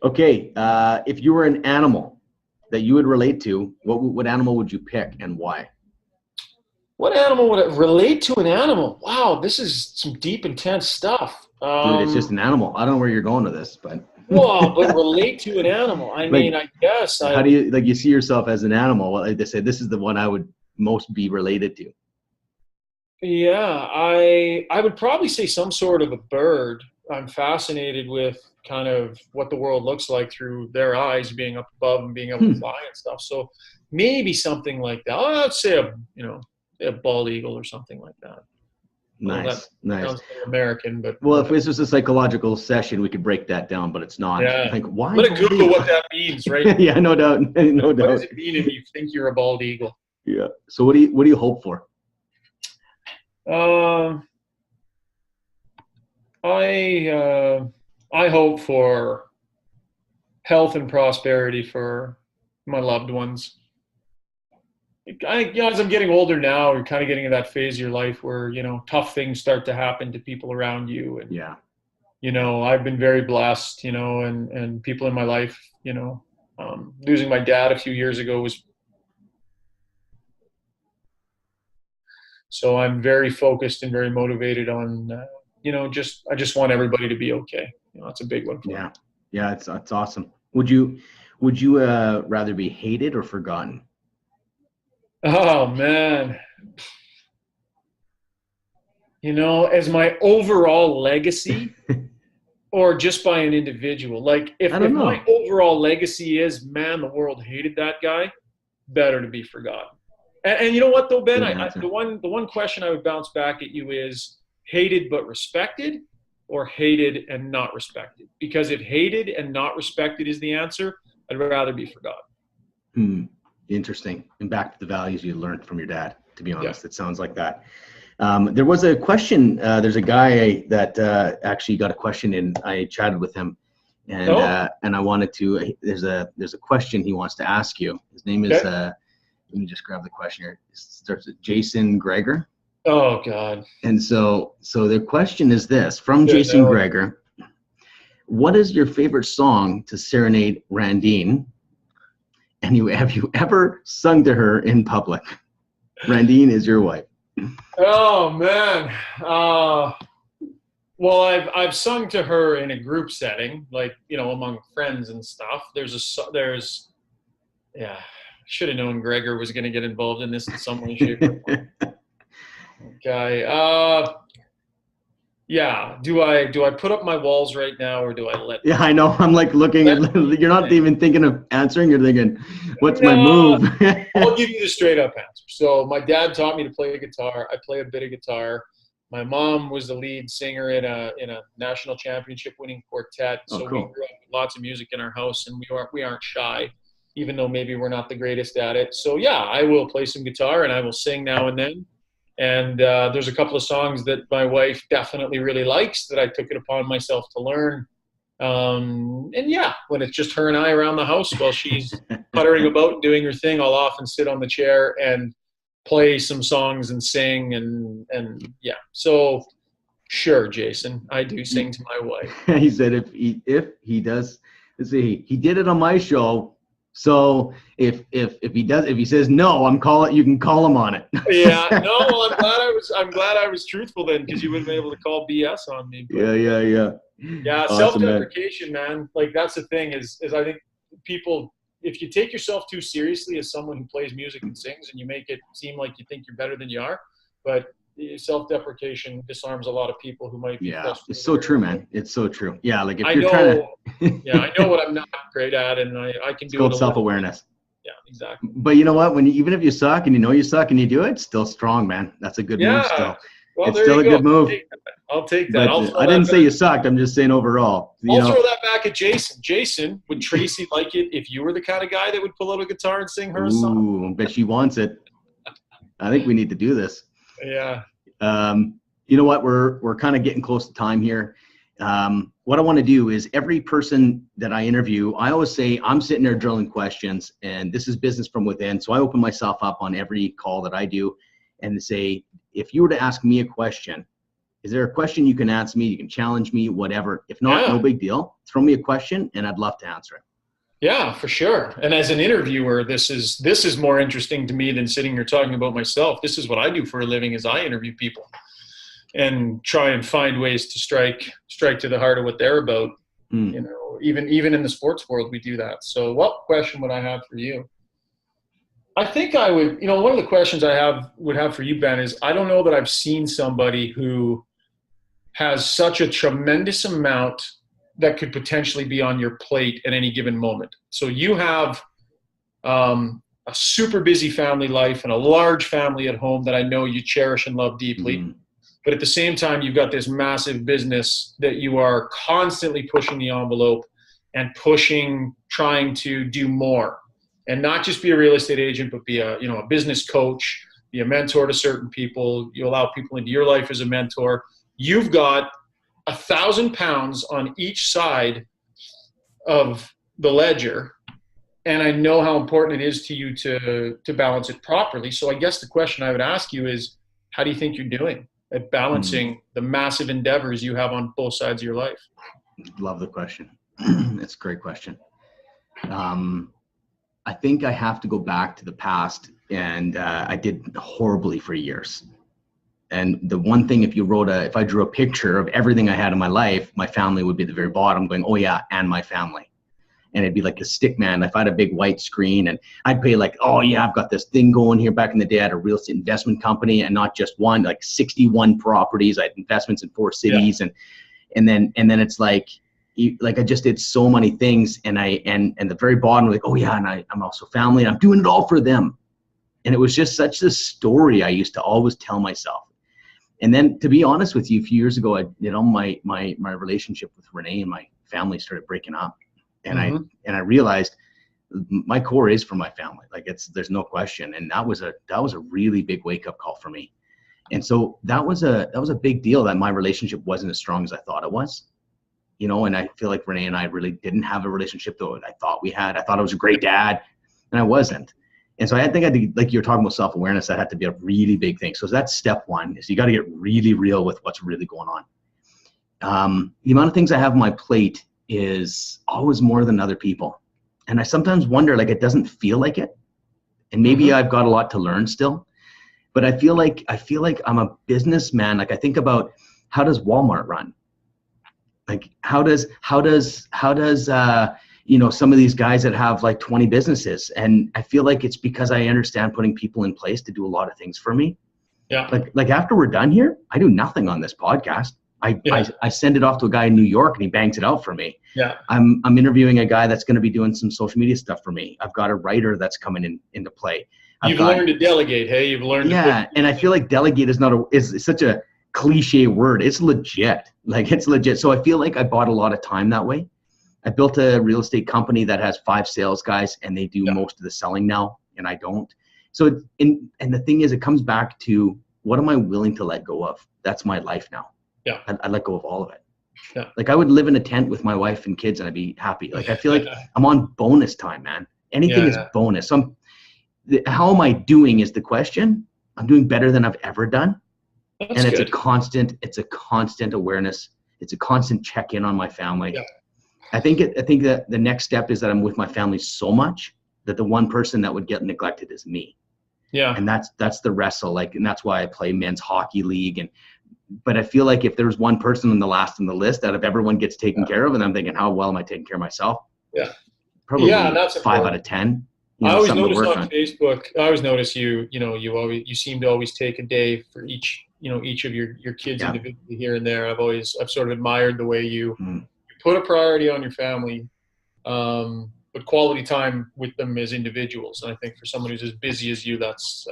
Okay. If you were an animal that you would relate to, what animal would you pick and why?
What animal would I relate to? An animal? Wow, this is some deep, intense stuff.
Dude, it's just an animal. I don't know where you're going with this, but.
Well, but relate to an animal. I mean, I guess.
How do you see yourself as an animal? Well, they say this is the one I would most be related to.
Yeah, I would probably say some sort of a bird. I'm fascinated with kind of what the world looks like through their eyes, being up above and being able to fly and stuff. So maybe something like that. I'd say a bald eagle or something like that.
Nice.
Sounds American, but
if this was a psychological session, we could break that down, but it's not.
Yeah.
Like, why?
I'm gonna Google what that means, right?
Yeah, no doubt. No doubt.
What does it mean if you think you're a bald eagle?
Yeah. So what do you hope for?
I hope for health and prosperity for my loved ones. As I'm getting older now, you're kind of getting to that phase of your life where, tough things start to happen to people around you. And, I've been very blessed, and people in my life, losing my dad a few years ago was. So I'm very focused and very motivated on, I just want everybody to be okay. That's a big one for me.
Yeah, it's awesome. Would you rather be hated or forgotten?
Oh, man. As my overall legacy or just by an individual? Like if my overall legacy is, man, the world hated that guy, better to be forgotten. And you know what though, Ben, the one question I would bounce back at you is hated but respected, or hated and not respected? Because if hated and not respected is the answer, I'd rather be forgotten.
Interesting. And back to the values you learned from your dad, to be honest. It sounds like that. There was a question. There's a guy that actually got a question in. I chatted with him, and I wanted to. There's a question he wants to ask you. His name is. Let me just grab the question here. It starts with Jason Greger.
Oh God. And
so the question is this from Jason Greger: what is your favorite song to serenade Randine? And have you ever sung to her in public? Randine is your wife.
Oh man. Well, I've sung to her in a group setting, like, you know, among friends and stuff. Should have known Gregor was going to get involved in this in some way, shape, or form. Okay. Yeah. Do I put up my walls right now, or do I let?
Yeah, I know. I'm like looking at. You're not even thinking of answering. You're thinking, "What's my move?"
I'll give you the straight up answer. So my dad taught me to play guitar. I play a bit of guitar. My mom was the lead singer in a national championship winning quartet. So we grew up with lots of music in our house, and we aren't shy, even though maybe we're not the greatest at it. So yeah, I will play some guitar and I will sing now and then. And there's a couple of songs that my wife definitely really likes that I took it upon myself to learn. And yeah, when it's just her and I around the house while she's puttering about and doing her thing, I'll often sit on the chair and play some songs and sing. And yeah, so sure, Jason, I do sing to my wife.
He said if he does, let's see, he did it on my show. So if he says no, you can call him on it.
Yeah, no, well, I'm glad I was truthful then, because you wouldn't be able to call BS on me. But, yeah. Awesome, self-deprecation, man. Like that's the thing is I think people, if you take yourself too seriously as someone who plays music and sings, and you make it seem like you think you're better than you are, but self-deprecation disarms a lot of people who might be frustrated.
It's so true, man. It's so true. Yeah, like if
I know what I'm not great at, and I can do it.
It's called self-awareness.
Yeah, exactly.
But you know what? Even if you suck and you know you suck and you do it, it's still strong, man. That's a good move still.
Well,
it's still a good move.
I'll take that.
I didn't say you sucked. I'm just saying overall.
I'll throw that back at Jason. Jason, would Tracy like it if you were the kind of guy that would pull out a guitar and sing her a song?
Ooh, but she wants it. I think we need to do this.
Yeah.
You know what? We're kind of getting close to time here. What I want to do is every person that I interview, I always say I'm sitting there drilling questions, and this is business from within. So I open myself up on every call that I do and say, if you were to ask me a question, is there a question you can ask me? You can challenge me, whatever. If not, no big deal. Throw me a question and I'd love to answer it.
Yeah, for sure. And as an interviewer, this is more interesting to me than sitting here talking about myself. This is what I do for a living, is I interview people and try and find ways to strike to the heart of what they're about. You know, even in the sports world, we do that. So what question would I have for you? I think I would, one of the questions would have for you, Ben, is I don't know that I've seen somebody who has such a tremendous amount that could potentially be on your plate at any given moment. So you have a super busy family life and a large family at home that I know you cherish and love deeply. But at the same time, you've got this massive business that you are constantly pushing the envelope and trying to do more. And not just be a real estate agent, but be a business coach, be a mentor to certain people. You allow people into your life as a mentor. You've got 1,000 pounds on each side of the ledger. And I know how important it is to you to balance it properly. So I guess the question I would ask you is, how do you think you're doing at balancing the massive endeavors you have on both sides of your life?
Love the question. It's a great question. I think I have to go back to the past, and I did horribly for years. And the one thing, if I drew a picture of everything I had in my life, my family would be at the very bottom going, oh yeah, and my family. And it'd be like a stick man. If I had a big white screen, and I'd pay like, oh yeah, I've got this thing going here. Back in the day, I had a real estate investment company, and not just one, like 61 properties. I had investments in 4 cities. And then it's like, like I just did so many things, and the very bottom, like, oh yeah, and I'm also family, and I'm doing it all for them. And it was just such a story I used to always tell myself. And then, to be honest with you, a few years ago, my relationship with Renee and my family started breaking up, and I realized my core is for my family. Like, there's no question. And that was a really big wake up call for me. And so that was a big deal, that my relationship wasn't as strong as I thought it was, and I feel like Renee and I really didn't have a relationship though I thought we had. I thought I was a great dad, and I wasn't. And so I think like you're talking about self-awareness, that had to be a really big thing. So that's step one, is you got to get really real with what's really going on. The amount of things I have on my plate is always more than other people. And I sometimes wonder, like, it doesn't feel like it. And maybe I've got a lot to learn still, but I feel like I'm a businessman. Like, I think about, how does Walmart run? Like, how does some of these guys that have like 20 businesses? And I feel like it's because I understand putting people in place to do a lot of things for me.
Yeah.
Like after we're done here, I do nothing on this podcast. I send it off to a guy in New York, and he bangs it out for me.
Yeah.
I'm interviewing a guy that's going to be doing some social media stuff for me. I've got a writer that's coming into play.
You've learned to delegate. Hey, you've learned.
Yeah. And I feel like delegate is such a cliche word. It's legit. Like, it's legit. So I feel like I bought a lot of time that way. I built a real estate company that has 5 sales guys, and they do most of the selling now, and I don't. So, and the thing is, it comes back to, what am I willing to let go of? That's my life now. Yeah. I let go of all of it. Yeah. Like, I would live in a tent with my wife and kids, and I'd be happy. Like, I feel like I'm on bonus time, man. Anything is bonus. So how am I doing is the question. I'm doing better than I've ever done. That's and it's good. It's a constant awareness. It's a constant check-in on my family. Yeah. I think that the next step is that I'm with my family so much that the one person that would get neglected is me. Yeah. And that's the wrestle. Like, and that's why I play men's hockey league. But I feel like if there's one person on the last on the list, out of everyone gets taken care of, and I'm thinking, how well am I taking care of myself? Yeah. Probably that's 5 out of 10.
I always notice on Facebook, I always notice you seem to always take a day for each of your kids individually here and there. I've sort of admired the way you put a priority on your family, but quality time with them as individuals. And I think for someone who's as busy as you, that's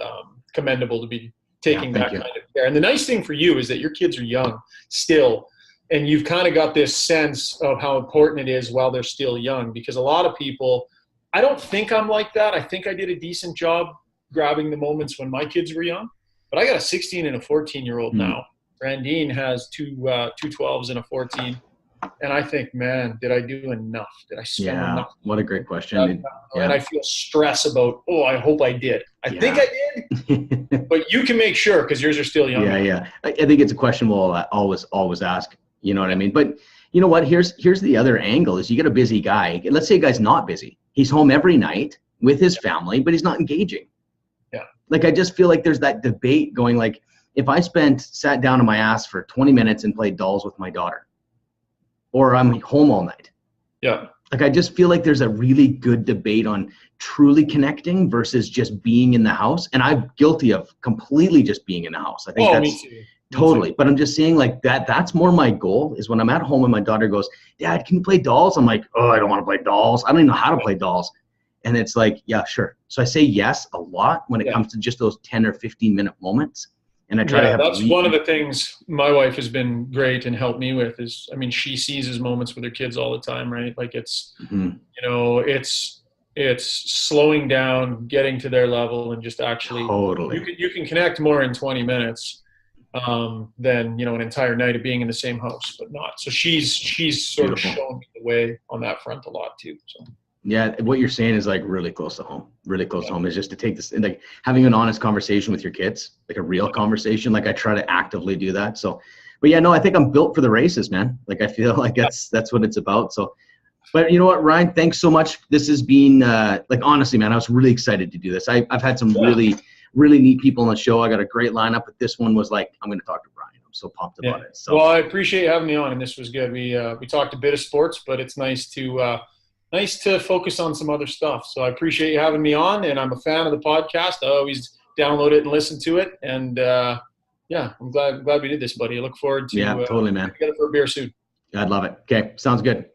commendable to be taking that kind of care. And the nice thing for you is that your kids are young still, and you've kind of got this sense of how important it is while they're still young, because a lot of people, I don't think I'm like that. I think I did a decent job grabbing the moments when my kids were young, but I got a 16 and a 14-year-old now. Brandine has two 12s and a 14. And I think, man, did I do enough? Did I spend enough?
What a great question.
And I feel stress about, I hope I did. I think I did, but you can make sure, because yours are still young.
Yeah. I think it's a question we'll always ask. You know what I mean? But you know what? Here's the other angle, is you get a busy guy. Let's say a guy's not busy. He's home every night with his family, but he's not engaging. Yeah. Like, I just feel like there's that debate going, like, if I sat down on my ass for 20 minutes and played dolls with my daughter, or I'm home all night. Yeah. Like, I just feel like there's a really good debate on truly connecting versus just being in the house. And I'm guilty of completely just being in the house. I think that's me too. Totally. But I'm just saying, like, that's more my goal, is when I'm at home and my daughter goes, Dad, can you play dolls? I'm like, I don't want to play dolls. I don't even know how to play dolls. And it's like, yeah, sure. So I say yes a lot when it comes to just those 10 or 15 minute moments. And I try to have. That's one of the things my wife has been great and helped me with is, I mean, she seizes moments with her kids all the time, right? Like, it's, it's slowing down, getting to their level, and just actually, you can connect more in 20 minutes than, an entire night of being in the same house, but not. So she's sort of shown me the way on that front a lot too. So. Yeah, what you're saying is like really close to home. Really close to home is just to take this, like, having an honest conversation with your kids, like a real conversation. Like, I try to actively do that. So, but yeah, no, I think I'm built for the races, man. Like, I feel like that's what it's about. So, but you know what, Ryan, thanks so much. This has been like, honestly, man, I was really excited to do this. I've had some really, really neat people on the show. I got a great lineup, but this one was like, I'm going to talk to Ryan. I'm so pumped about it. So,
well, I appreciate you having me on, and this was good. We talked a bit of sports, but it's nice to focus on some other stuff. So I appreciate you having me on, and I'm a fan of the podcast. I always download it and listen to it. And I'm glad we did this, buddy. I look forward to
totally, man.
Get it for a beer soon.
I'd love it. Okay, sounds good.